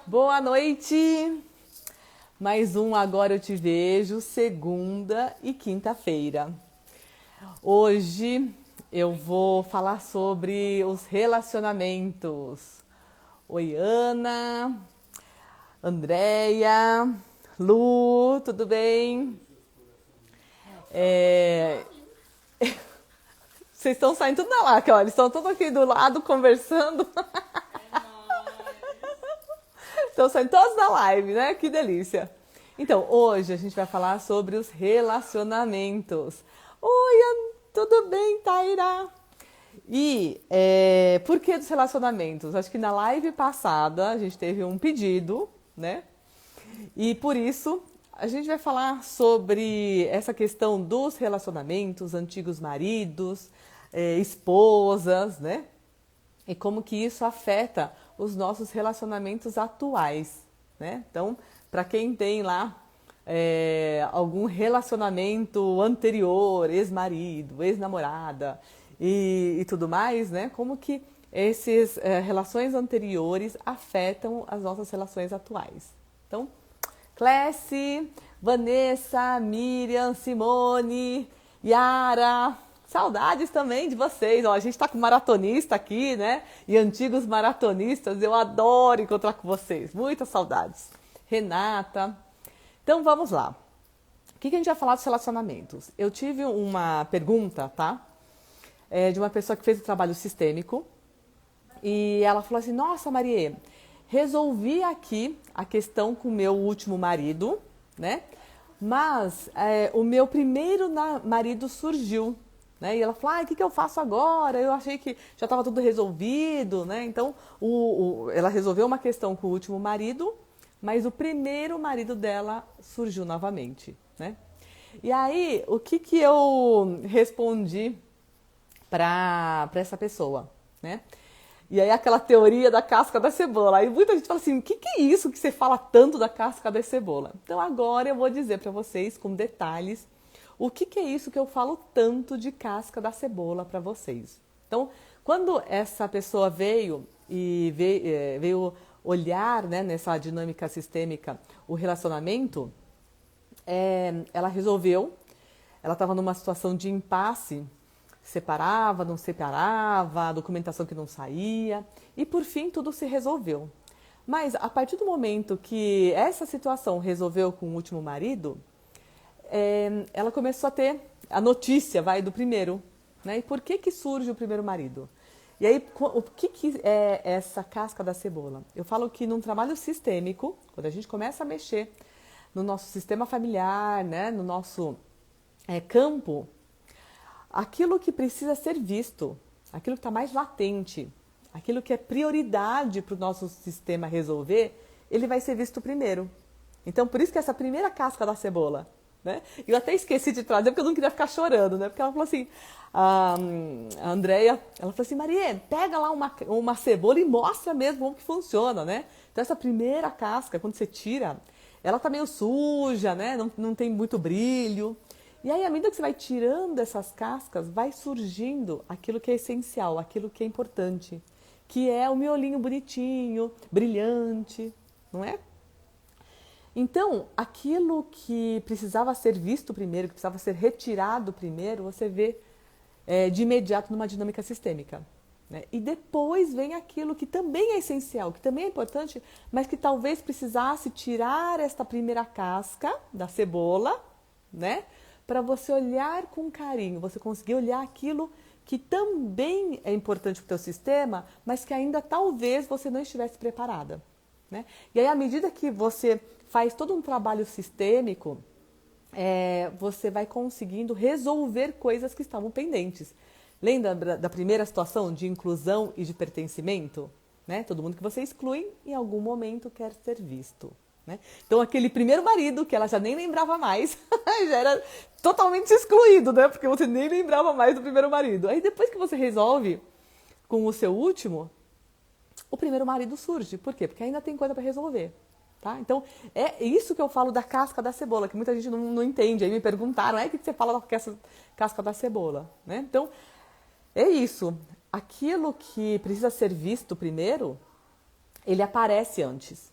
Boa noite! Mais um Agora Eu Te Vejo, segunda e quinta-feira. Hoje eu vou falar sobre os relacionamentos. Oi, Ana, Andréia, Lu, tudo bem? Vocês estão saindo tudo da lá, olha, eles estão todos aqui do lado conversando. Estão saindo todos da live, né? Que delícia! Então, hoje a gente vai falar sobre os relacionamentos. Oi, tudo bem, Taira? E por que dos relacionamentos? Acho que na live passada a gente teve um pedido, né? E por isso a gente vai falar sobre essa questão dos relacionamentos, antigos maridos, esposas, né? E como que isso afeta os nossos relacionamentos atuais, né? Então, para quem tem lá algum relacionamento anterior, ex-marido, ex-namorada e tudo mais, né? Como que essas relações anteriores afetam as nossas relações atuais. Então, Clécy, Vanessa, Miriam, Simone, Yara, saudades também de vocês. Ó, a gente está com maratonista aqui, né? E antigos maratonistas, eu adoro encontrar com vocês. Muitas saudades. Renata. Então vamos lá. O que a gente vai falar dos relacionamentos? Eu tive uma pergunta, tá? De uma pessoa que fez o trabalho sistêmico. E ela falou assim: nossa, Marie, resolvi aqui a questão com o meu último marido, né? Mas o meu primeiro marido surgiu, né? E ela falou: o que eu faço agora? Eu achei que já estava tudo resolvido, né? Então, ela resolveu uma questão com o último marido, mas o primeiro marido dela surgiu novamente, né? E aí, o que eu respondi para essa pessoa, né? E aí aquela teoria da casca da cebola. Aí muita gente fala assim: o que é isso que você fala tanto da casca da cebola? Então agora eu vou dizer para vocês com detalhes o que é isso que eu falo tanto de casca da cebola para vocês. Então, quando essa pessoa veio olhar, né, nessa dinâmica sistêmica o relacionamento, ela estava numa situação de impasse. Separava, não separava, documentação que não saía, e por fim tudo se resolveu. Mas a partir do momento que essa situação resolveu com o último marido, ela começou a ter a notícia, do primeiro, né? E por que surge o primeiro marido? E aí, o que é essa casca da cebola? Eu falo que num trabalho sistêmico, quando a gente começa a mexer no nosso sistema familiar, né? No nosso campo, aquilo que precisa ser visto, aquilo que está mais latente, aquilo que é prioridade para o nosso sistema resolver, ele vai ser visto primeiro. Então, por isso que essa primeira casca da cebola, né? Eu até esqueci de trazer, porque eu não queria ficar chorando, né? Porque ela falou assim, a Andréia, ela falou assim: Maria, pega lá uma cebola e mostra mesmo como que funciona, né? Então, essa primeira casca, quando você tira, ela tá meio suja, né? Não tem muito brilho. E aí, à medida que você vai tirando essas cascas, vai surgindo aquilo que é essencial, aquilo que é importante, que é o miolinho bonitinho, brilhante, não é? Então, aquilo que precisava ser visto primeiro, que precisava ser retirado primeiro, você vê de imediato numa dinâmica sistêmica, né? E depois vem aquilo que também é essencial, que também é importante, mas que talvez precisasse tirar esta primeira casca da cebola, né? Para você olhar com carinho, você conseguir olhar aquilo que também é importante para o teu sistema, mas que ainda talvez você não estivesse preparada, né? E aí, à medida que você faz todo um trabalho sistêmico, você vai conseguindo resolver coisas que estavam pendentes. Lembra da primeira situação de inclusão e de pertencimento? Né? Todo mundo que você exclui, em algum momento quer ser visto. Né? Então, aquele primeiro marido, que ela já nem lembrava mais, já era totalmente excluído, né? Porque você nem lembrava mais do primeiro marido. Aí, depois que você resolve com o seu último, o primeiro marido surge. Por quê? Porque ainda tem coisa para resolver. Tá? Então, é isso que eu falo da casca da cebola, que muita gente não entende. Aí me perguntaram: o que você fala da casca da cebola? Né? Então, é isso. Aquilo que precisa ser visto primeiro, ele aparece antes.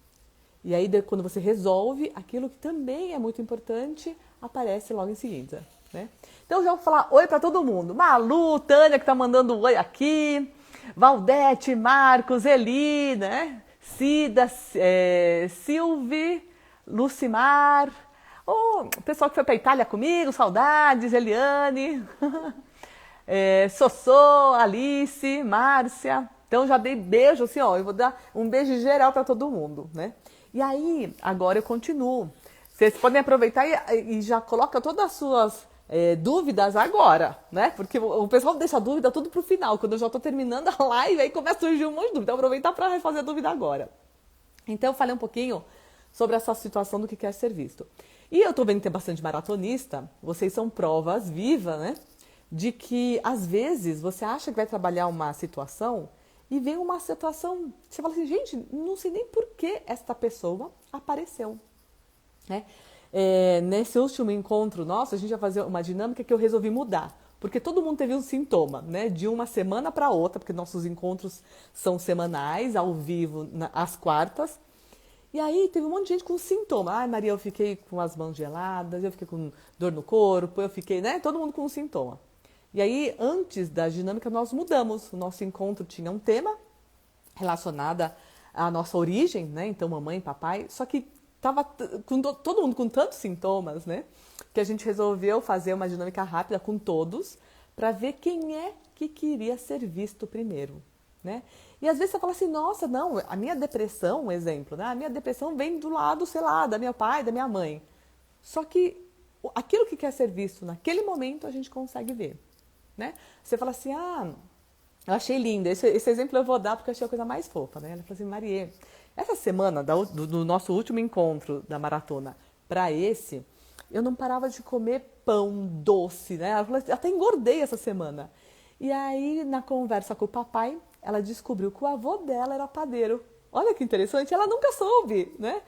E aí, quando você resolve, aquilo que também é muito importante aparece logo em seguida, né? Então, já vou falar oi para todo mundo. Malu, Tânia, que tá mandando oi aqui. Valdete, Marcos, Eli, né? Cida, Silvi, Lucimar. Oh, o pessoal que foi para Itália comigo, saudades, Eliane. Sossô, Alice, Márcia. Então já dei beijo assim, ó, eu vou dar um beijo geral para todo mundo, né? E aí, agora eu continuo. Vocês podem aproveitar e já coloca todas as suas dúvidas agora, né? Porque o pessoal deixa a dúvida tudo pro final, quando eu já tô terminando a live, aí começa a surgir um monte de dúvida. Então aproveitar para fazer a dúvida agora. Então eu falei um pouquinho sobre essa situação do que quer ser visto. E eu tô vendo que tem bastante maratonista, vocês são provas vivas, né? De que, às vezes, você acha que vai trabalhar uma situação e vem uma situação, você fala assim, gente, não sei nem por que esta pessoa apareceu, né? Nesse último encontro nosso, a gente vai fazer uma dinâmica que eu resolvi mudar, porque todo mundo teve um sintoma, né? De uma semana para outra, porque nossos encontros são semanais, ao vivo, às quartas. E aí teve um monte de gente com sintoma. Ai, Maria, eu fiquei com as mãos geladas, eu fiquei com dor no corpo, eu fiquei, né? Todo mundo com um sintoma. E aí, antes da dinâmica, nós mudamos. O nosso encontro tinha um tema relacionado à nossa origem, né? Então, mamãe, papai. Só que tava todo mundo com tantos sintomas, né? Que a gente resolveu fazer uma dinâmica rápida com todos para ver quem é que queria ser visto primeiro, né? E às vezes você fala assim, nossa, não, a minha depressão, um exemplo, né? A minha depressão vem do lado, sei lá, da meu pai, da minha mãe. Só que aquilo que quer ser visto naquele momento a gente consegue ver, né? Você fala assim, eu achei lindo, esse exemplo eu vou dar porque eu achei a coisa mais fofa, né? Ela falou assim, Marie, essa semana do nosso último encontro da maratona para esse, eu não parava de comer pão doce, né? Ela falou assim, até engordei essa semana. E aí, na conversa com o papai, ela descobriu que o avô dela era padeiro. Olha que interessante, ela nunca soube, né?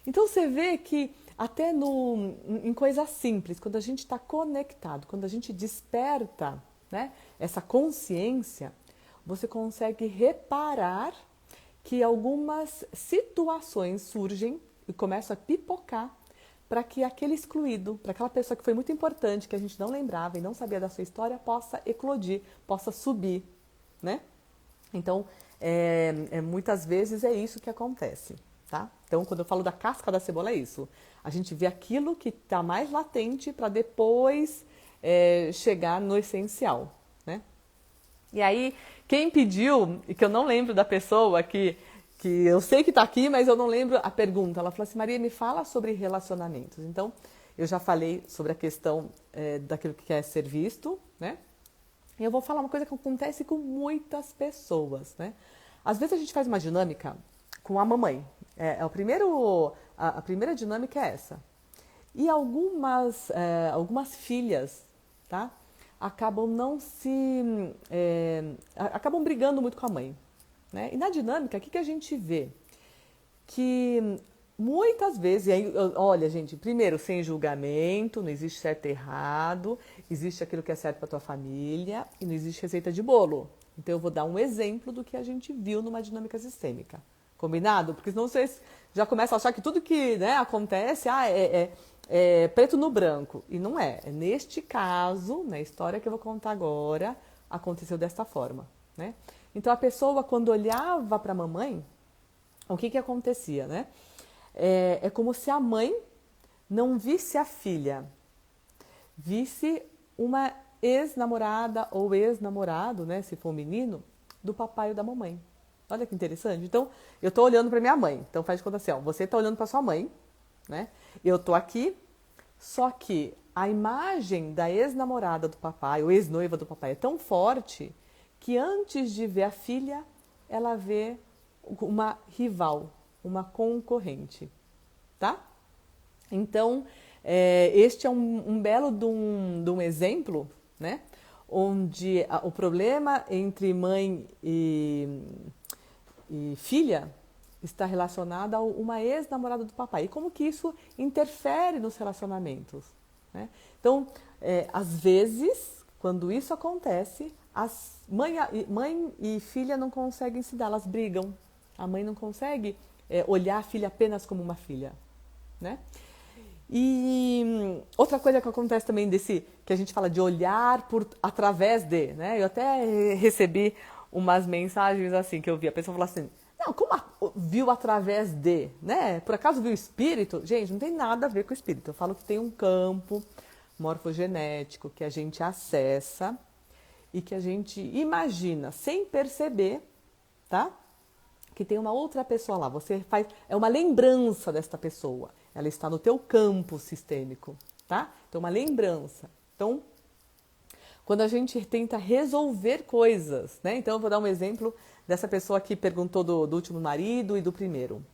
Então você vê que até em coisas simples, quando a gente está conectado, quando a gente desperta, né, essa consciência, você consegue reparar que algumas situações surgem e começam a pipocar para que aquele excluído, para aquela pessoa que foi muito importante, que a gente não lembrava e não sabia da sua história, possa eclodir, possa subir, né? Então, muitas vezes é isso que acontece, tá? Então, quando eu falo da casca da cebola, é isso. A gente vê aquilo que está mais latente para depois chegar no essencial, né? E aí, quem pediu, e que eu não lembro da pessoa, que eu sei que está aqui, mas eu não lembro a pergunta. Ela falou assim, Maria, me fala sobre relacionamentos. Então, eu já falei sobre a questão daquilo que quer ser visto, né? E eu vou falar uma coisa que acontece com muitas pessoas, né? Às vezes a gente faz uma dinâmica com a mamãe. A primeira dinâmica é essa. E algumas filhas, tá? Acabam acabam brigando muito com a mãe, né? E na dinâmica, o que a gente vê? Que muitas vezes, e aí, olha, gente, primeiro, sem julgamento, não existe certo e errado, existe aquilo que é certo para tua família e não existe receita de bolo. Então eu vou dar um exemplo do que a gente viu numa dinâmica sistêmica. Combinado? Porque senão vocês já começam a achar que tudo que, né, acontece é preto no branco. E não é. Neste caso, na história que eu vou contar agora, aconteceu desta forma, né? Então a pessoa, quando olhava para a mamãe, o que acontecia, né? É como se a mãe não visse a filha, visse uma ex-namorada ou ex-namorado, né, se for um menino, do papai ou da mamãe. Olha que interessante. Então, eu estou olhando para minha mãe. Então, faz de conta assim, ó, você está olhando para sua mãe, né? Eu estou aqui, só que a imagem da ex-namorada do papai, ou ex-noiva do papai, é tão forte que antes de ver a filha, ela vê uma rival, uma concorrente, tá? Então, este é um belo de um exemplo, né? Onde o problema entre mãe e filha está relacionado a uma ex-namorada do papai. E como que isso interfere nos relacionamentos, né? Então, às vezes, quando isso acontece, mãe e filha não conseguem se dar, elas brigam. A mãe não consegue olhar a filha apenas como uma filha, né? E outra coisa que acontece também que a gente fala de olhar através de, né? Eu até recebi umas mensagens assim, que eu vi, a pessoa falar assim, não, viu através de, né? Por acaso viu o espírito? Gente, não tem nada a ver com o espírito. Eu falo que tem um campo morfogenético que a gente acessa e que a gente imagina sem perceber, tá? Que tem uma outra pessoa lá. É uma lembrança desta pessoa. Ela está no teu campo sistêmico, tá? Então, uma lembrança. Então, quando a gente tenta resolver coisas, né? Então, eu vou dar um exemplo dessa pessoa que perguntou do último marido e do primeiro.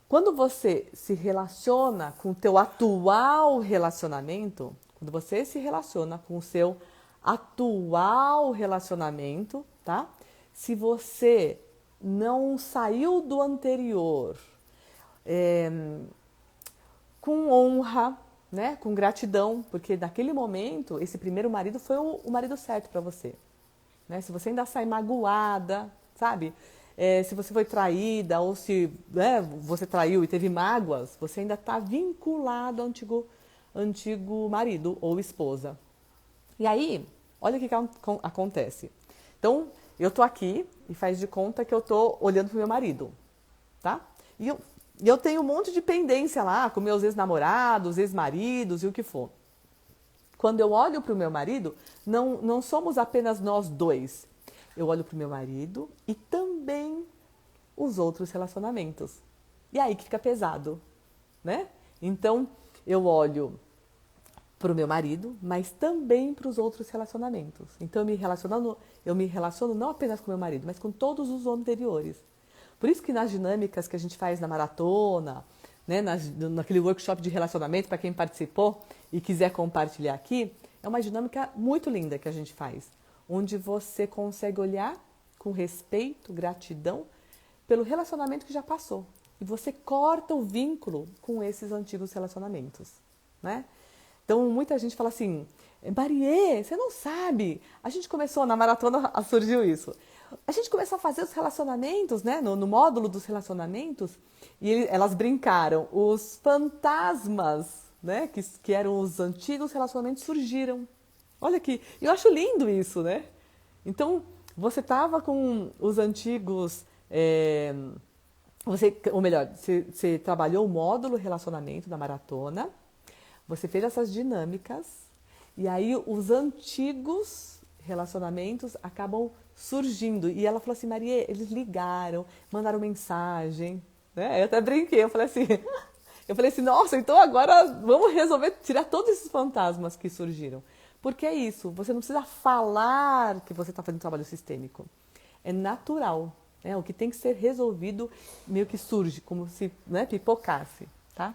Quando você se relaciona com o teu atual relacionamento, quando você se relaciona com o seu atual relacionamento, tá? Se você não saiu do anterior com honra, né? Com gratidão, porque naquele momento esse primeiro marido foi o marido certo para você. Né? Se você ainda sai magoada, sabe? Se você foi traída ou se você traiu e teve mágoas, você ainda está vinculado ao antigo marido ou esposa. E aí, olha o que acontece. Então, eu tô aqui e faz de conta que eu tô olhando pro meu marido, tá? E eu tenho um monte de pendência lá com meus ex-namorados, ex-maridos e o que for. Quando eu olho pro meu marido, não somos apenas nós dois. Eu olho pro meu marido e também os outros relacionamentos. E aí que fica pesado, né? Então, eu olho para o meu marido, mas também para os outros relacionamentos. Então, eu me relaciono não apenas com o meu marido, mas com todos os anteriores. Por isso que nas dinâmicas que a gente faz na maratona, né, naquele workshop de relacionamento, para quem participou e quiser compartilhar aqui, é uma dinâmica muito linda que a gente faz, onde você consegue olhar com respeito, gratidão, pelo relacionamento que já passou. E você corta o vínculo com esses antigos relacionamentos, né? Então, muita gente fala assim, Marie, você não sabe. A gente começou, na maratona surgiu isso. A gente começou a fazer os relacionamentos, né? No módulo dos relacionamentos, e elas brincaram. Os fantasmas, né? Que eram os antigos relacionamentos, surgiram. Olha que... Eu acho lindo isso, né? Então, você estava com os antigos... você trabalhou o módulo relacionamento da maratona, você fez essas dinâmicas e aí os antigos relacionamentos acabam surgindo. E ela falou assim, Marie, eles ligaram, mandaram mensagem, né? Eu até brinquei, eu falei assim, nossa, então agora vamos resolver, tirar todos esses fantasmas que surgiram. Porque é isso, você não precisa falar que você está fazendo trabalho sistêmico. É natural, né? O que tem que ser resolvido meio que surge, como se, né, pipocasse, tá?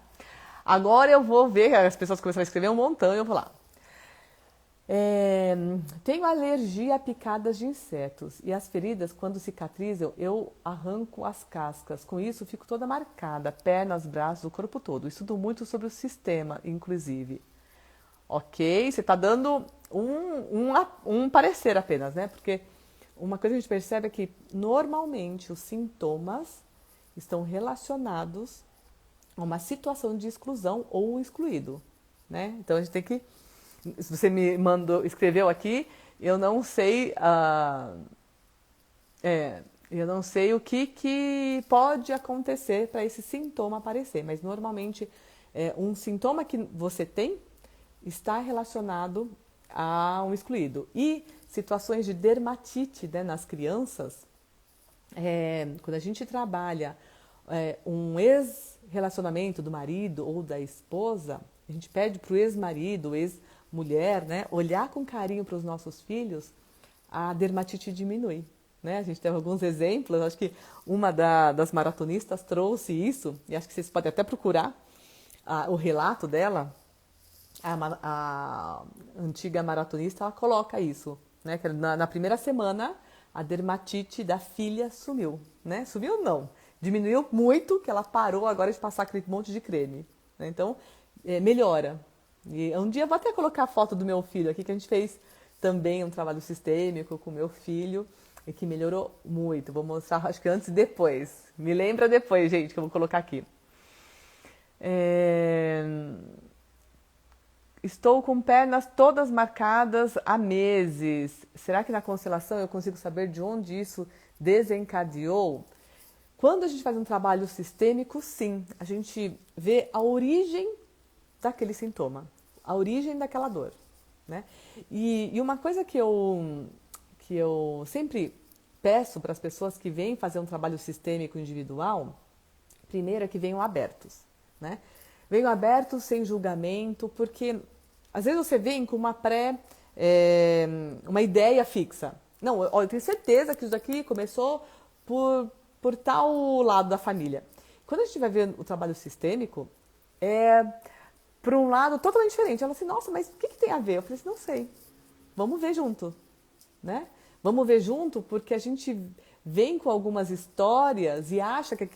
Agora eu vou ver, as pessoas começaram a escrever um montão e eu vou lá. Tenho alergia a picadas de insetos e as feridas, quando cicatrizam, eu arranco as cascas. Com isso, fico toda marcada, pernas, braços, o corpo todo. Estudo muito sobre o sistema, inclusive. Ok, você está dando um parecer apenas, né? Porque uma coisa que a gente percebe é que, normalmente, os sintomas estão relacionados a uma situação de exclusão ou excluído, né? Então, a gente tem que... Se você me escreveu aqui, eu não sei... eu não sei o que pode acontecer para esse sintoma aparecer, mas, normalmente, um sintoma que você tem está relacionado a um excluído. E situações de dermatite, né, nas crianças, quando a gente trabalha um ex-relacionamento do marido ou da esposa, a gente pede para o ex-marido, ex-mulher, né, olhar com carinho para os nossos filhos, a dermatite diminui. Né? A gente tem alguns exemplos, acho que uma das maratonistas trouxe isso, e acho que vocês podem até procurar o relato dela. A antiga maratonista, ela coloca isso, né? Que na primeira semana a dermatite da filha sumiu, né? Sumiu não, diminuiu muito, que ela parou agora de passar aquele monte de creme, né? Então, melhora. E um dia eu vou até colocar a foto do meu filho aqui, que a gente fez também um trabalho sistêmico com o meu filho, e que melhorou muito. Vou mostrar, acho que antes e depois. Me lembra depois, gente, que eu vou colocar aqui. Estou com pernas todas marcadas há meses. Será que na constelação eu consigo saber de onde isso desencadeou? Quando a gente faz um trabalho sistêmico, sim, a gente vê a origem daquele sintoma, a origem daquela dor, né? E uma coisa que eu sempre peço para as pessoas que vêm fazer um trabalho sistêmico individual, primeiro é que venham abertos, né? Venham abertos, sem julgamento, porque às vezes você vem com uma ideia fixa. Não, eu tenho certeza que isso daqui começou por tal lado da família. Quando a gente vai ver o trabalho sistêmico, por um lado totalmente diferente. Ela assim, nossa, mas o que tem a ver? Eu falei assim, não sei. Vamos ver junto, né? Vamos ver junto porque a gente vem com algumas histórias e acha que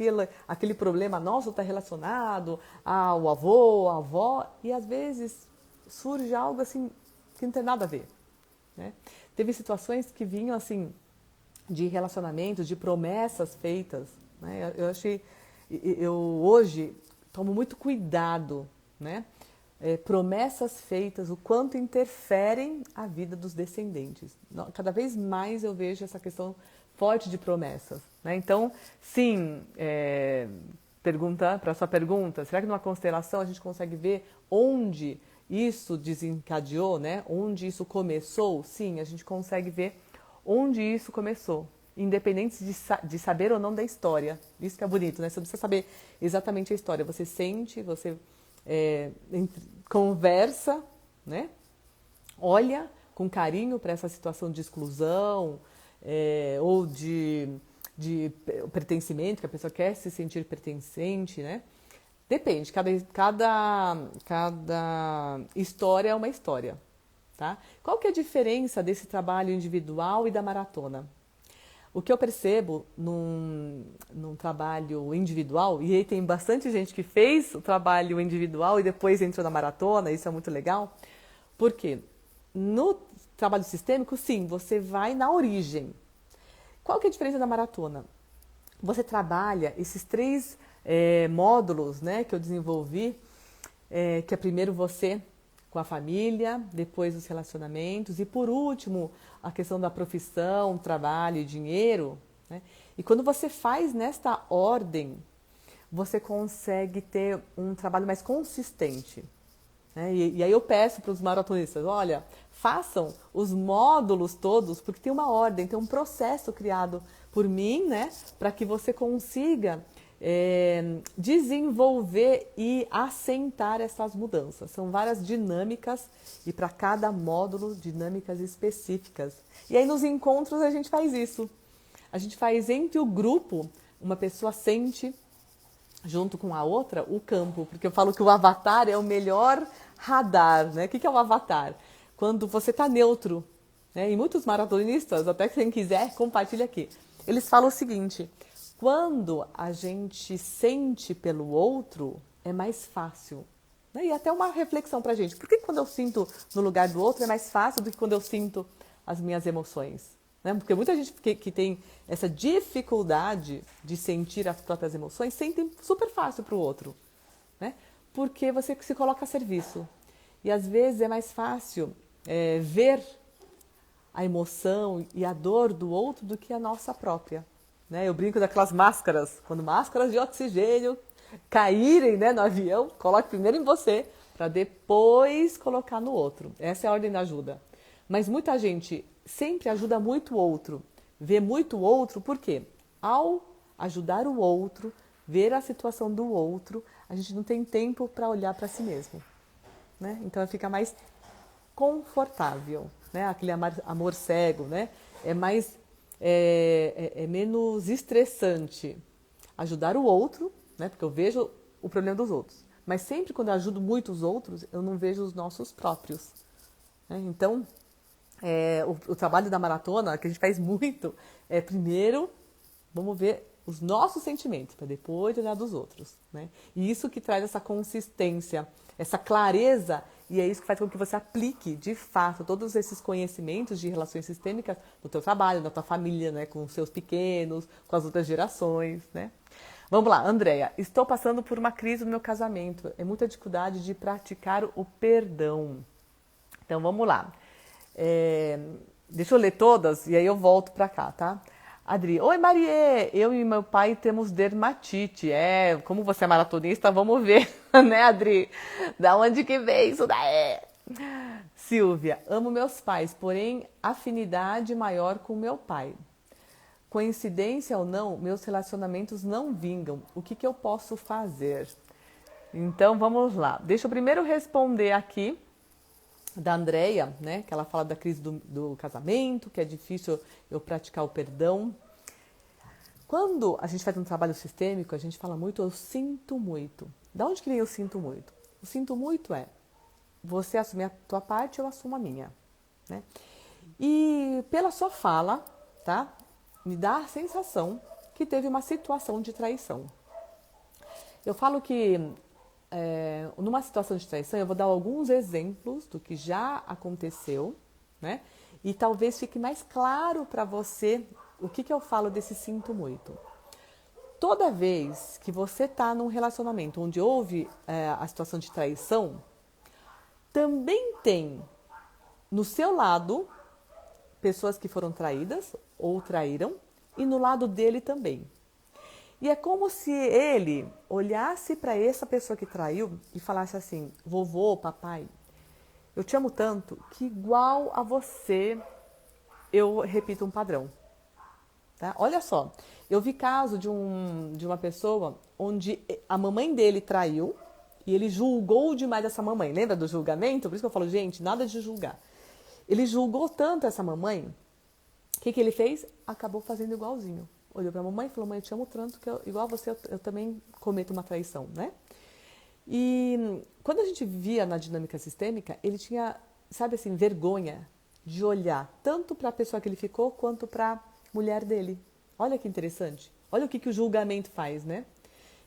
aquele problema nosso está relacionado ao avô, à avó, e às vezes surge algo assim que não tem nada a ver, né? Teve situações que vinham assim de relacionamentos, de promessas feitas, né? Eu hoje tomo muito cuidado, né? Promessas feitas, o quanto interferem a vida dos descendentes. Cada vez mais eu vejo essa questão forte de promessas, né? Então, sim, para a sua pergunta, será que numa constelação a gente consegue ver onde isso desencadeou, né? Onde isso começou? Sim, a gente consegue ver onde isso começou, independente de saber ou não da história. Isso que é bonito, né? Você não precisa saber exatamente a história. Você sente, você conversa, né? Olha com carinho para essa situação de exclusão ou de pertencimento, que a pessoa quer se sentir pertencente, né? Depende, cada história é uma história, tá? Qual que é a diferença desse trabalho individual e da maratona? O que eu percebo num trabalho individual, e aí tem bastante gente que fez o trabalho individual e depois entrou na maratona, isso é muito legal, porque no trabalho sistêmico, sim, você vai na origem. Qual que é a diferença da maratona? Você trabalha esses 3 módulos, né, que eu desenvolvi, que é primeiro você com a família, depois os relacionamentos e por último a questão da profissão, trabalho e dinheiro, né? E quando você faz nesta ordem, você consegue ter um trabalho mais consistente, né? E aí eu peço para os maratonistas, olha, façam os módulos todos, porque tem uma ordem, tem um processo criado por mim, né, para que você consiga desenvolver e assentar essas mudanças. São várias dinâmicas e para cada módulo dinâmicas específicas. E aí nos encontros a gente faz isso. A gente faz entre o grupo, uma pessoa sente junto com a outra o campo, porque eu falo que o avatar é o melhor radar, né? O que é o avatar? Quando você está neutro, né? E muitos maratonistas, até quem quiser, compartilha aqui. Eles falam o seguinte: quando a gente sente pelo outro, é mais fácil. Né? E até uma reflexão pra gente. Por que quando eu sinto no lugar do outro é mais fácil do que quando eu sinto as minhas emoções? Né? Porque muita gente que tem essa dificuldade de sentir as próprias emoções, sentem super fácil pro outro. Né? Porque você se coloca a serviço. E às vezes é mais fácil ver a emoção e a dor do outro do que a nossa própria. Né? Eu brinco daquelas máscaras, quando máscaras de oxigênio caírem, né, no avião, coloque primeiro em você, para depois colocar no outro. Essa é a ordem da ajuda. Mas muita gente sempre ajuda muito o outro, vê muito o outro, por quê? Ao ajudar o outro, ver a situação do outro, a gente não tem tempo para olhar para si mesmo. Né? Então fica mais confortável, né? Aquele amor cego, né? É menos estressante ajudar o outro, né? Porque eu vejo o problema dos outros. Mas sempre quando eu ajudo muito os outros, eu não vejo os nossos próprios. Né? Então, o trabalho da maratona, que a gente faz muito, primeiro, vamos ver os nossos sentimentos, para depois olhar dos outros, né? E isso que traz essa consistência, essa clareza, e é isso que faz com que você aplique, de fato, todos esses conhecimentos de relações sistêmicas no teu trabalho, na tua família, né? Com os seus pequenos, com as outras gerações, né? Vamos lá, Andréia. Estou passando por uma crise no meu casamento. É muita dificuldade de praticar o perdão. Então, vamos lá. Deixa eu ler todas e aí eu volto pra cá, tá? Adri, oi Marie, eu e meu pai temos dermatite. Como você é maratonista, vamos ver, né, Adri? Da onde que vem isso daí? Silvia, amo meus pais, porém afinidade maior com meu pai. Coincidência ou não, meus relacionamentos não vingam. O que eu posso fazer? Então vamos lá. Deixa eu primeiro responder aqui da Andréia, né? Que ela fala da crise do casamento, que é difícil eu praticar o perdão. Quando a gente faz um trabalho sistêmico, a gente fala muito, eu sinto muito. Da onde que vem eu sinto muito? O sinto muito é você assumir a tua parte, eu assumo a minha, né? E pela sua fala, tá? Me dá a sensação que teve uma situação de traição. Eu falo que numa situação de traição, eu vou dar alguns exemplos do que já aconteceu, né? E talvez fique mais claro para você o que eu falo desse sinto muito. Toda vez que você está num relacionamento onde houve a situação de traição, também tem no seu lado pessoas que foram traídas ou traíram, e no lado dele também. E é como se ele olhasse para essa pessoa que traiu e falasse assim, vovô, papai, eu te amo tanto que igual a você eu repito um padrão. Tá? Olha só, eu vi caso de uma pessoa onde a mamãe dele traiu e ele julgou demais essa mamãe. Lembra do julgamento? Por isso que eu falo, gente, nada de julgar. Ele julgou tanto essa mamãe, o que ele fez? Acabou fazendo igualzinho. Olhou para a mamãe e falou, mãe, eu te amo tanto que igual a você eu também cometo uma traição, né? E quando a gente via na dinâmica sistêmica, ele tinha, sabe assim, vergonha de olhar tanto para a pessoa que ele ficou quanto para a mulher dele. Olha que interessante. Olha o que o julgamento faz, né?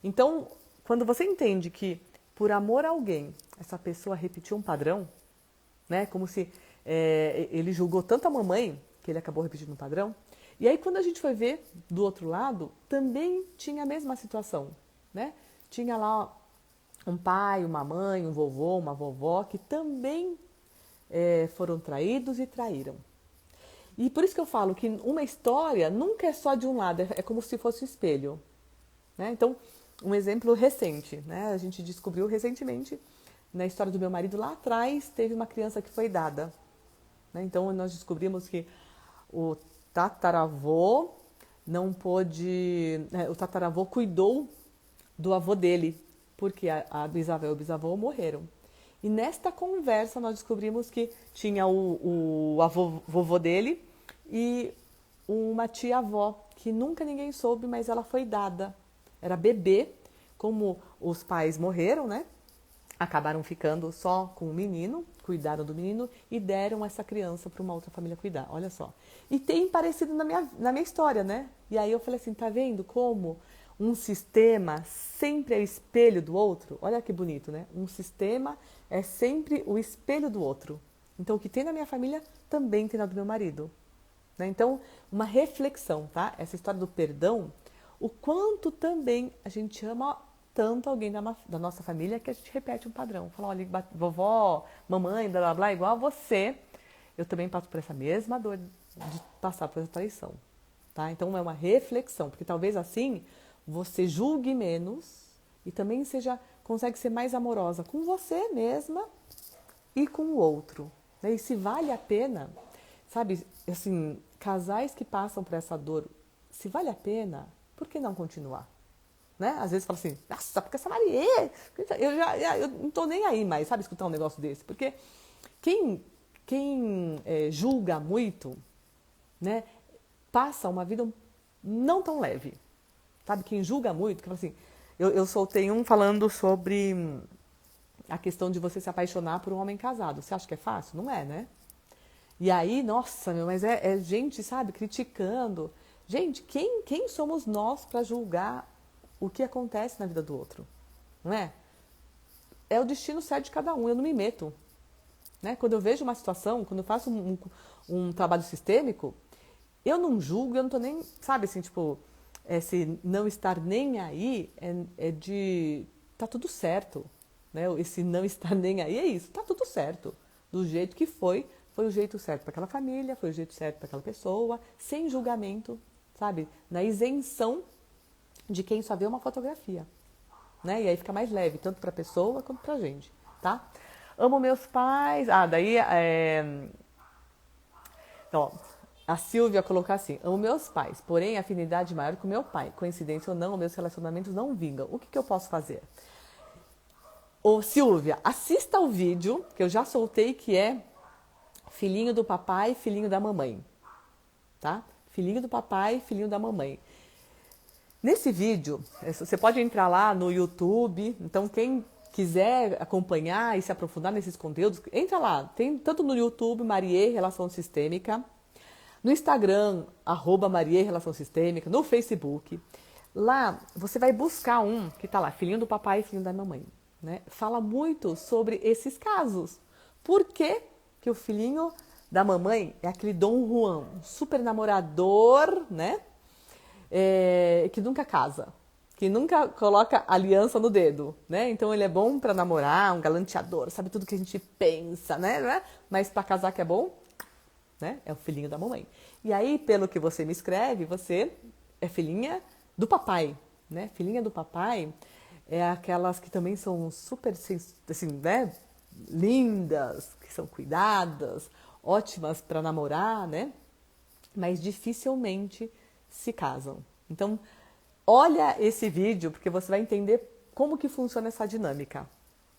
Então, quando você entende que por amor a alguém, essa pessoa repetiu um padrão, né? Como se ele julgou tanto a mamãe que ele acabou repetindo um padrão. E aí, quando a gente foi ver do outro lado, também tinha a mesma situação, né? Tinha lá um pai, uma mãe, um vovô, uma vovó, que também foram traídos e traíram. E por isso que eu falo que uma história nunca é só de um lado, é como se fosse um espelho, né? Então, um exemplo recente, né? A gente descobriu recentemente, na história do meu marido, lá atrás, teve uma criança que foi dada, né? Então, nós descobrimos que o tataravô não pôde... o tataravô cuidou do avô dele, porque a bisavó e o bisavô morreram. E nesta conversa nós descobrimos que tinha o vovô dele e uma tia-avó, que nunca ninguém soube, mas ela foi dada. Era bebê, como os pais morreram, né? Acabaram ficando só com o menino, cuidaram do menino e deram essa criança para uma outra família cuidar, olha só. E tem parecido na minha história, né? E aí eu falei assim, tá vendo como um sistema sempre é o espelho do outro? Olha que bonito, né? Um sistema é sempre o espelho do outro. Então, o que tem na minha família também tem na do meu marido, né? Então, uma reflexão, tá? Essa história do perdão, o quanto também a gente ama tanto alguém da nossa família que a gente repete um padrão. Fala, olha, vovó, mamãe, blá, blá, blá, igual a você, eu também passo por essa mesma dor de passar por essa traição, tá? Então, é uma reflexão, porque talvez assim você julgue menos e também consegue ser mais amorosa com você mesma e com o outro, né? E se vale a pena, sabe, assim, casais que passam por essa dor, se vale a pena, por que não continuar? Né? Às vezes fala assim, nossa, porque essa Marie, eu não tô nem aí mais, sabe, escutar um negócio desse, porque quem julga muito, né, passa uma vida não tão leve, sabe, quem julga muito, que fala assim, eu soltei um falando sobre a questão de você se apaixonar por um homem casado, você acha que é fácil? Não é, né? E aí, nossa, mas é gente, sabe, criticando. Gente, quem somos nós para julgar o que acontece na vida do outro? Não é? É o destino certo de cada um, eu não me meto. Né? Quando eu vejo uma situação, quando eu faço um trabalho sistêmico, eu não julgo, eu não tô nem, sabe assim, tipo, esse não estar nem aí tá tudo certo. Né? Esse não estar nem aí é isso, tá tudo certo. Do jeito que foi o jeito certo para aquela família, foi o jeito certo para aquela pessoa, sem julgamento, sabe? Na isenção de quem só vê uma fotografia. Né? E aí fica mais leve, tanto para a pessoa quanto para a gente, tá? Amo meus pais. Ó, a Silvia colocou assim: amo meus pais, porém afinidade maior com meu pai. Coincidência ou não, meus relacionamentos não vingam. O que eu posso fazer? Ô Silvia, assista o vídeo que eu já soltei, que é filhinho do papai, filhinho da mamãe, tá? Filhinho do papai, filhinho da mamãe. Nesse vídeo, você pode entrar lá no YouTube, então quem quiser acompanhar e se aprofundar nesses conteúdos, entra lá. Tem tanto no YouTube, Marie Relação Sistêmica, no Instagram, @Marie Relação Sistêmica, no Facebook. Lá você vai buscar um que tá lá, filhinho do papai e filhinho da mamãe. Né? Fala muito sobre esses casos. Por que que o filhinho da mamãe é aquele Dom Juan, um super namorador, né? Que nunca casa, que nunca coloca aliança no dedo, né? Então ele é bom para namorar, um galanteador, sabe tudo que a gente pensa, né? Mas para casar que é bom, né? É o filhinho da mamãe. E aí, pelo que você me escreve, você é filhinha do papai, né? Filhinha do papai é aquelas que também são super, assim, né? Lindas, que são cuidadas, ótimas para namorar, né? Mas dificilmente se casam. Então, olha esse vídeo, porque você vai entender como que funciona essa dinâmica,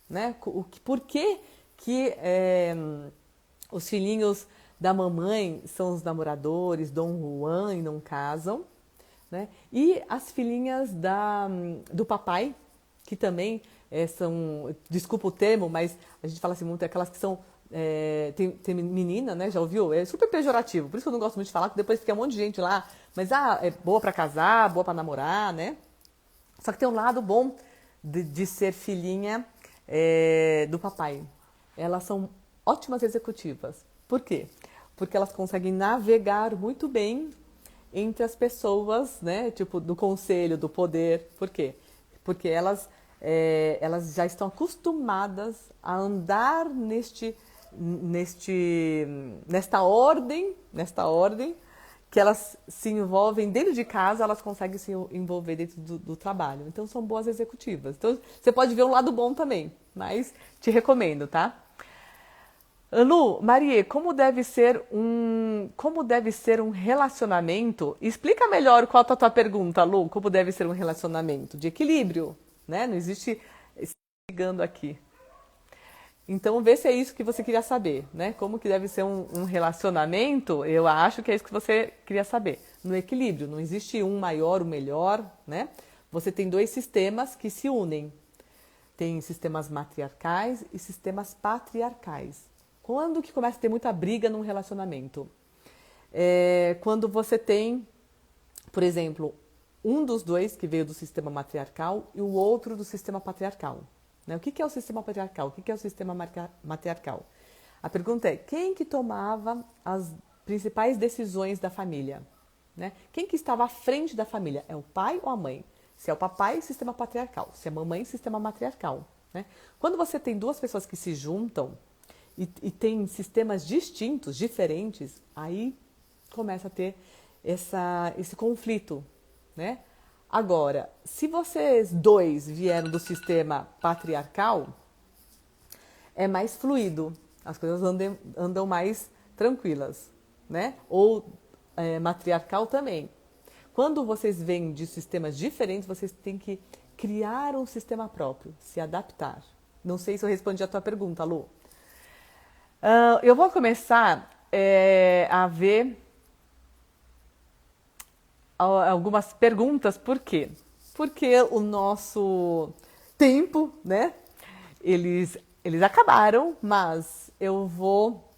né? Por que os filhinhos da mamãe são os namoradores, Dom Juan, e não casam, né? E as filhinhas do papai, que também são, desculpa o termo, mas a gente fala assim muito, aquelas que são, tem menina, né? Já ouviu? É super pejorativo, por isso que eu não gosto muito de falar, porque depois fica um monte de gente lá, mas é boa pra casar, boa pra namorar, né? Só que tem um lado bom de ser filhinha do papai. Elas são ótimas executivas. Por quê? Porque elas conseguem navegar muito bem entre as pessoas, né? Tipo, do conselho, do poder. Por quê? Porque elas já estão acostumadas a andar nesta ordem, que elas se envolvem dentro de casa, elas conseguem se envolver dentro do trabalho. Então, são boas executivas. Então, você pode ver um lado bom também, mas te recomendo, tá? Lu, Marie, como deve ser um relacionamento? Explica melhor qual é a tua pergunta, Lu. Como deve ser um relacionamento? De equilíbrio, né? Não existe ligando aqui. Então, vê se é isso que você queria saber, né? Como que deve ser um relacionamento? Eu acho que é isso que você queria saber. No equilíbrio, não existe um maior, o melhor, né? Você tem dois sistemas que se unem. Tem sistemas matriarcais e sistemas patriarcais. Quando que começa a ter muita briga num relacionamento? Quando você tem, por exemplo, um dos dois que veio do sistema matriarcal e o outro do sistema patriarcal. Né? O que é o sistema patriarcal? O que é o sistema matriarcal? A pergunta é, quem que tomava as principais decisões da família? Né? Quem que estava à frente da família? É o pai ou a mãe? Se é o papai, sistema patriarcal. Se é a mamãe, sistema matriarcal. Né? Quando você tem duas pessoas que se juntam e tem sistemas distintos, diferentes, aí começa a ter esse conflito, né? Agora, se vocês dois vieram do sistema patriarcal, é mais fluido, as coisas andam mais tranquilas, né? Ou matriarcal também. Quando vocês vêm de sistemas diferentes, vocês têm que criar um sistema próprio, se adaptar. Não sei se eu respondi a tua pergunta, Lu. Eu vou começar a ver algumas perguntas. Por quê? Porque o nosso tempo, né? Eles acabaram, mas eu vou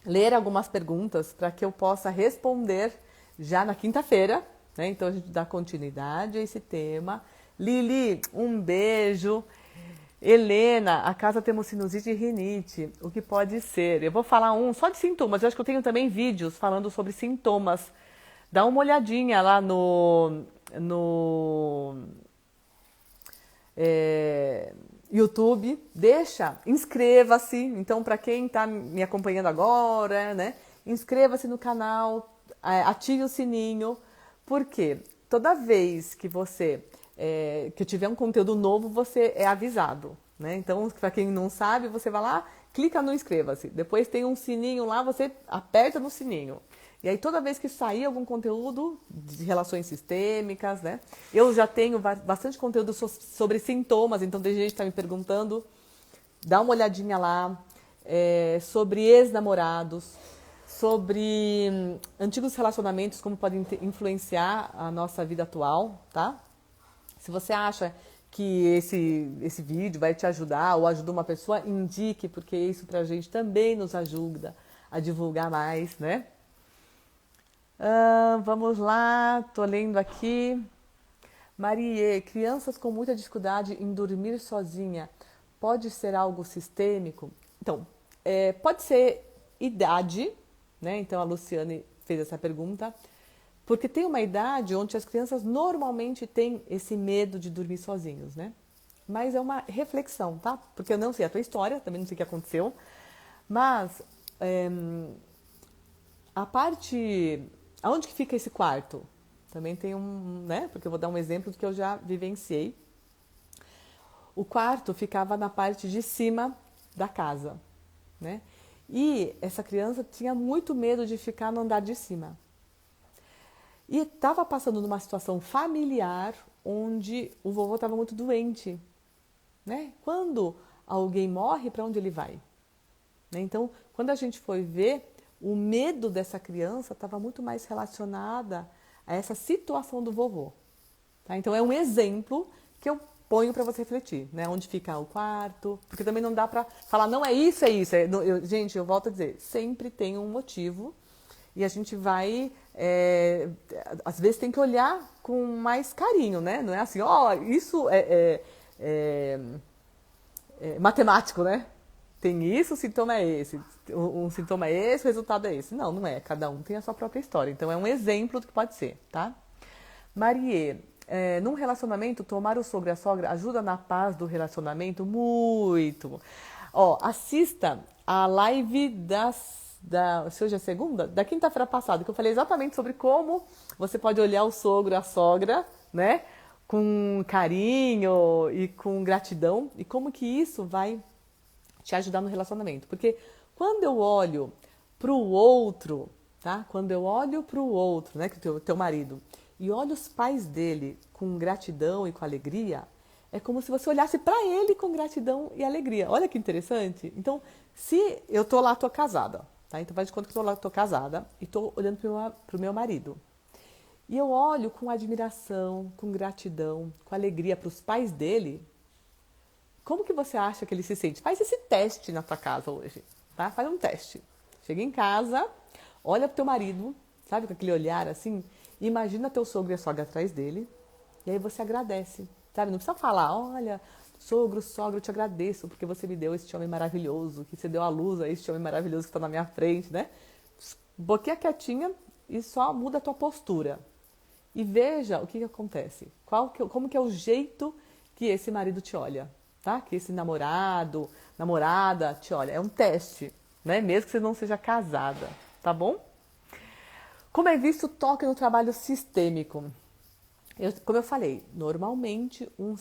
ler algumas perguntas para que eu possa responder já na quinta-feira, né? Então a gente dá continuidade a esse tema. Lili, um beijo. Helena, a casa temos sinusite e rinite, o que pode ser? Eu vou falar só de sintomas, eu acho que eu tenho também vídeos falando sobre sintomas. Dá uma olhadinha lá no YouTube, inscreva-se. Então, para quem está me acompanhando agora, né, inscreva-se no canal, ative o sininho, porque toda vez que que eu tiver um conteúdo novo, você é avisado, né? Então, para quem não sabe, você vai lá, clica no inscreva-se. Depois tem um sininho lá, você aperta no sininho. E aí, toda vez que sair algum conteúdo de relações sistêmicas, né? Eu já tenho bastante conteúdo sobre sintomas, então tem gente que está me perguntando. Dá uma olhadinha lá. Sobre ex-namorados, sobre antigos relacionamentos, como podem influenciar a nossa vida atual, tá? Se você acha que esse vídeo vai te ajudar ou ajuda uma pessoa, indique, porque isso pra gente também nos ajuda a divulgar mais, né? Vamos lá, tô lendo aqui. Marie, crianças com muita dificuldade em dormir sozinha, pode ser algo sistêmico? Então, pode ser idade, né? Então a Luciane fez essa pergunta. Porque tem uma idade onde as crianças normalmente têm esse medo de dormir sozinhos, né? Mas é uma reflexão, tá? Porque eu não sei a tua história, também não sei o que aconteceu. Mas aonde que fica esse quarto? Também tem né? Porque eu vou dar um exemplo do que eu já vivenciei. O quarto ficava na parte de cima da casa, né? E essa criança tinha muito medo de ficar no andar de cima. E estava passando numa situação familiar onde o vovô estava muito doente, né? Quando alguém morre, para onde ele vai? Né? Então, quando a gente foi ver, o medo dessa criança estava muito mais relacionada a essa situação do vovô. Tá? Então, é um exemplo que eu ponho para você refletir, né? Onde fica o quarto, porque também não dá para falar, não é isso, é isso. Gente, eu volto a dizer, sempre tem um motivo. E a gente vai, às vezes tem que olhar com mais carinho, né? Não é assim, isso é matemático, né? Tem isso, o sintoma é esse. Um sintoma é esse, o resultado é esse. Não, não é. Cada um tem a sua própria história. Então é um exemplo do que pode ser, tá? Marie, num relacionamento, tomar o sogro e a sogra ajuda na paz do relacionamento? Muito! Assista a live se hoje é segunda? Da quinta-feira passada, que eu falei exatamente sobre como você pode olhar o sogro e a sogra, né? Com carinho e com gratidão. E como que isso vai te ajudar no relacionamento. Porque quando eu olho pro outro, tá? Quando eu olho pro outro, né? Que o teu marido, e olho os pais dele com gratidão e com alegria, é como se você olhasse para ele com gratidão e alegria. Olha que interessante. Então, se eu tô lá, tô casada, tá? Então faz de conta que eu tô casada e tô olhando pro meu marido. E eu olho com admiração, com gratidão, com alegria para os pais dele. Como que você acha que ele se sente? Faz esse teste na tua casa hoje, tá? Faz um teste. Chega em casa, olha pro teu marido, sabe, com aquele olhar assim, e imagina teu sogro e a sogra atrás dele, e aí você agradece, sabe? Não precisa falar, olha, sogro, sogra, eu te agradeço porque você me deu esse homem maravilhoso, que você deu a luz a esse homem maravilhoso que está na minha frente, né? Boquinha quietinha e só muda a tua postura. E veja o que acontece. Como que é o jeito que esse marido te olha, tá? Que esse namorada te olha. É um teste, né? Mesmo que você não seja casada, tá bom? Como é visto o toque no trabalho sistêmico? Como eu falei, normalmente um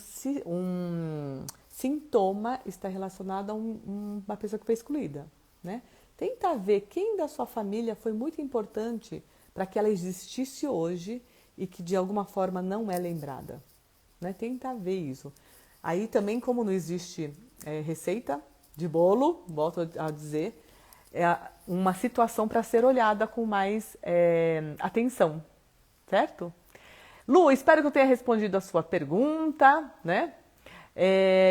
sintoma está relacionado a uma pessoa que foi excluída, né? Tenta ver quem da sua família foi muito importante para que ela existisse hoje e que de alguma forma não é lembrada, né? Tenta ver isso. Aí também, como não existe receita de bolo, volto a dizer, é uma situação para ser olhada com mais atenção, certo? Lu, espero que eu tenha respondido a sua pergunta, né?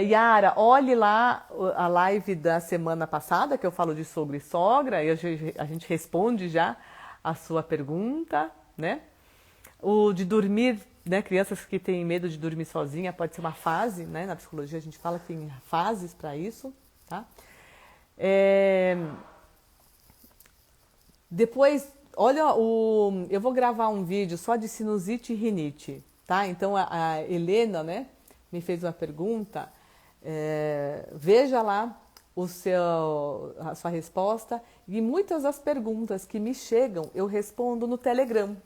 Yara, olhe lá a live da semana passada, que eu falo de sogro e sogra, e a gente responde já a sua pergunta, né? O de dormir, né? Crianças que têm medo de dormir sozinha, pode ser uma fase, né? Na psicologia a gente fala que tem fases para isso, tá? Depois, olha, eu vou gravar um vídeo só de sinusite e rinite, tá? Então a Helena, né, me fez uma pergunta. Veja lá a sua resposta, e muitas das perguntas que me chegam eu respondo no Telegram.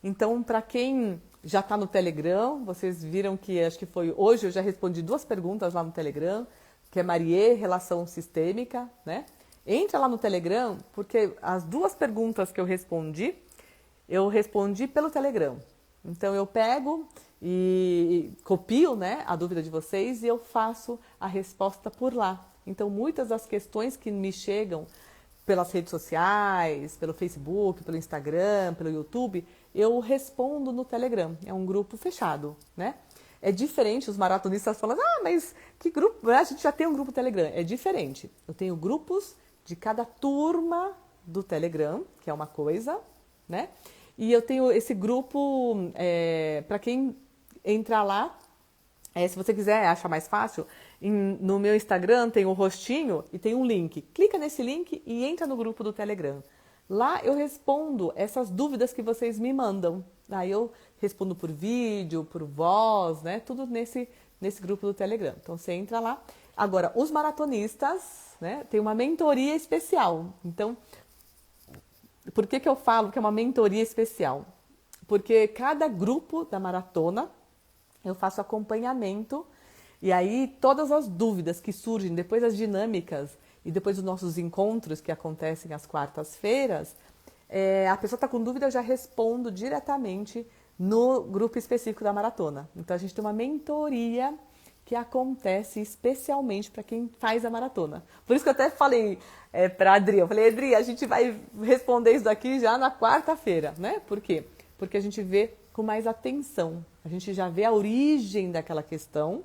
Então, para quem já está no Telegram, vocês viram que acho que foi hoje, eu já respondi 2 perguntas lá no Telegram, que é Marie, relação sistêmica, né? Entra lá no Telegram, porque as 2 perguntas que eu respondi pelo Telegram. Então eu pego e copio, né, a dúvida de vocês e eu faço a resposta por lá. Então muitas das questões que me chegam pelas redes sociais, pelo Facebook, pelo Instagram, pelo YouTube, eu respondo no Telegram. É um grupo fechado, né? É diferente, os maratonistas falam, mas que grupo? A gente já tem um grupo Telegram. É diferente. Eu tenho grupos de cada turma do Telegram, que é uma coisa, né? E eu tenho esse grupo, para quem entrar lá, se você quiser, acha mais fácil, no meu Instagram tem o rostinho e tem um link. Clica nesse link e entra no grupo do Telegram. Lá eu respondo essas dúvidas que vocês me mandam. Aí eu respondo por vídeo, por voz, né? Tudo nesse grupo do Telegram. Então você entra lá. Agora, os maratonistas, né, tem uma mentoria especial. Então, por que eu falo que é uma mentoria especial? Porque cada grupo da maratona eu faço acompanhamento e aí todas as dúvidas que surgem depois das dinâmicas e depois dos nossos encontros que acontecem às quartas-feiras, a pessoa está com dúvida, eu já respondo diretamente no grupo específico da maratona. Então a gente tem uma mentoria que acontece especialmente para quem faz a maratona. Por isso que eu até falei para a Adri, eu falei, Adri, a gente vai responder isso daqui já na quarta-feira, né? Por quê? Porque a gente vê com mais atenção, a gente já vê a origem daquela questão,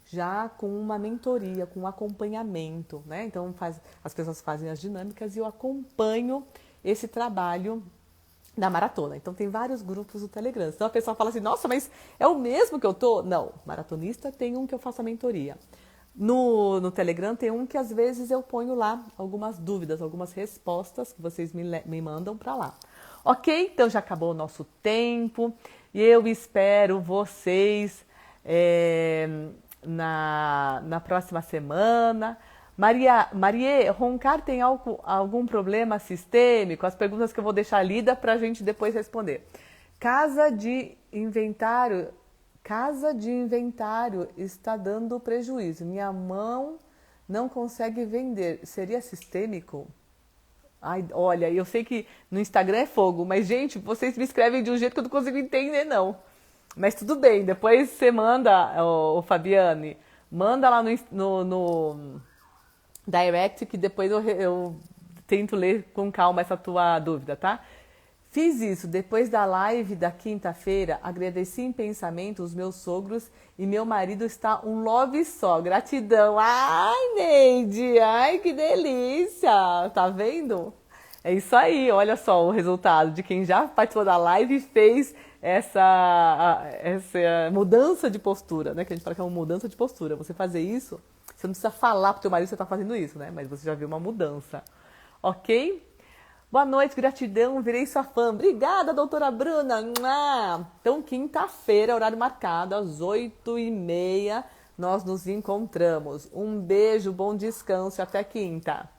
já com uma mentoria, com um acompanhamento, né? Então as pessoas fazem as dinâmicas e eu acompanho esse trabalho da maratona. Então tem vários grupos do Telegram. Então a pessoa fala assim, nossa, mas é o mesmo que eu tô? Não, maratonista tem um que eu faço a mentoria. No Telegram tem um que às vezes eu ponho lá algumas dúvidas, algumas respostas que vocês me mandam para lá. Ok? Então já acabou o nosso tempo e eu espero vocês na próxima semana. Marie, roncar tem algum problema sistêmico? As perguntas que eu vou deixar lida para a gente depois responder. Casa de inventário está dando prejuízo. Minha mão não consegue vender. Seria sistêmico? Ai, olha, eu sei que no Instagram é fogo, mas, gente, vocês me escrevem de um jeito que eu não consigo entender, não. Mas tudo bem, depois você manda, o Fabiane, manda lá no direct que depois eu tento ler com calma essa tua dúvida, tá? Fiz isso depois da live da quinta-feira, agradeci em pensamento os meus sogros e meu marido está um love só, gratidão. Ai, Neide, ai, que delícia, tá vendo? É isso aí, olha só o resultado de quem já participou da live e fez essa mudança de postura, né? Que a gente fala que é uma mudança de postura. Você fazer isso, você não precisa falar pro teu marido que você está fazendo isso, né? Mas você já viu uma mudança, ok? Boa noite, gratidão, virei sua fã. Obrigada, doutora Bruna. Então, quinta-feira, horário marcado, às 8h30, nós nos encontramos. Um beijo, bom descanso e até quinta.